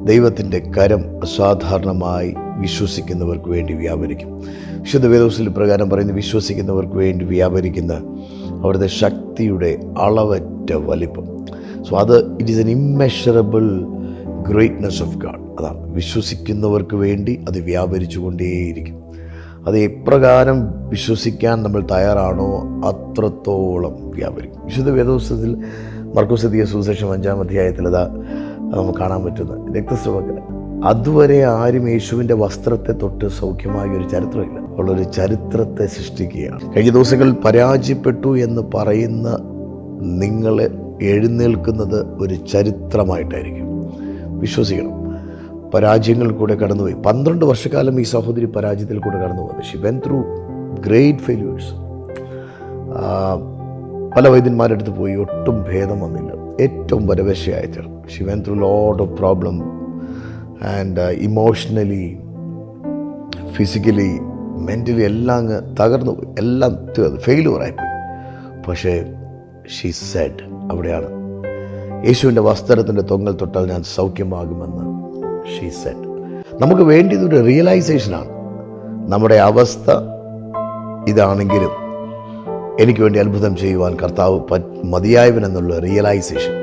ദൈവത്തിൻ്റെ കരം അസാധാരണമായി വിശ്വസിക്കുന്നവർക്ക് വേണ്ടി വ്യാപരിക്കും. വിശുദ്ധ വേദപുസ്തകത്തിൽ പ്രകാരം പറയുന്നു, വിശ്വസിക്കുന്നവർക്ക് വേണ്ടി വ്യാപരിക്കുന്ന അവിടുത്തെ ശക്തിയുടെ അളവറ്റ വലിപ്പം. സോ അത് it is an immeasurable greatness of God. അതാണ് വിശ്വസിക്കുന്നവർക്ക് വേണ്ടി അത് വ്യാപരിച്ചു കൊണ്ടേയിരിക്കും. അത് എപ്രകാരം വിശ്വസിക്കാൻ നമ്മൾ തയ്യാറാണോ അത്രത്തോളം വ്യാപരിക്കും. വിശുദ്ധ വേദപുസ്തകത്തിൽ മർക്കോസ് എഴുതിയ സുവിശേഷം 5-ാം അധ്യായത്തിൽ നമുക്ക് കാണാൻ പറ്റുന്ന രക്തസ്രാവക്കാരൻ അതുവരെ ആരും യേശുവിൻ്റെ വസ്ത്രത്തെ തൊട്ട് സൗഖ്യമായ ഒരു ചരിത്രമില്ല. ഉള്ളൊരു ചരിത്രത്തെ സൃഷ്ടിക്കുകയാണ്. കഴിഞ്ഞ ദിവസങ്ങളിൽ പരാജയപ്പെട്ടു എന്ന് പറയുന്ന നിങ്ങൾ എഴുന്നേൽക്കുന്നത് ഒരു ചരിത്രമായിട്ടായിരിക്കും. വിശ്വസിക്കണം. പരാജയങ്ങൾ കൂടെ കടന്നുപോയി. 12 വർഷക്കാലം ഈ സഹോദരി പരാജയത്തിൽ കൂടെ കടന്നുപോയി. She went through great failures. പല വൈദ്യന്മാരുടെ അടുത്ത് പോയി, ഒട്ടും ഭേദം വന്നില്ല. ഏറ്റവും പരവശയായ ചേർന്നു. She went through lot of problem and emotionally, physically, mentally എല്ലാം അങ്ങ് തകർന്നു പോയി. എല്ലാം ഫെയിലുവറായിപ്പോയി. പക്ഷേ ഷീ സെഡ്, അവിടെയാണ് യേശുവിൻ്റെ വസ്ത്രത്തിൻ്റെ തൊങ്ങൽ തൊട്ടാൽ ഞാൻ സൗഖ്യമാകുമെന്ന് ഷീ സെഡ്. നമുക്ക് വേണ്ടിയതൊരു റിയലൈസേഷനാണ്. നമ്മുടെ അവസ്ഥ ഇതാണെങ്കിലും എനിക്ക് വേണ്ടി അത്ഭുതം ചെയ്യുവാൻ കർത്താവ് മതിയായവൻ എന്നുള്ള റിയലൈസേഷൻ.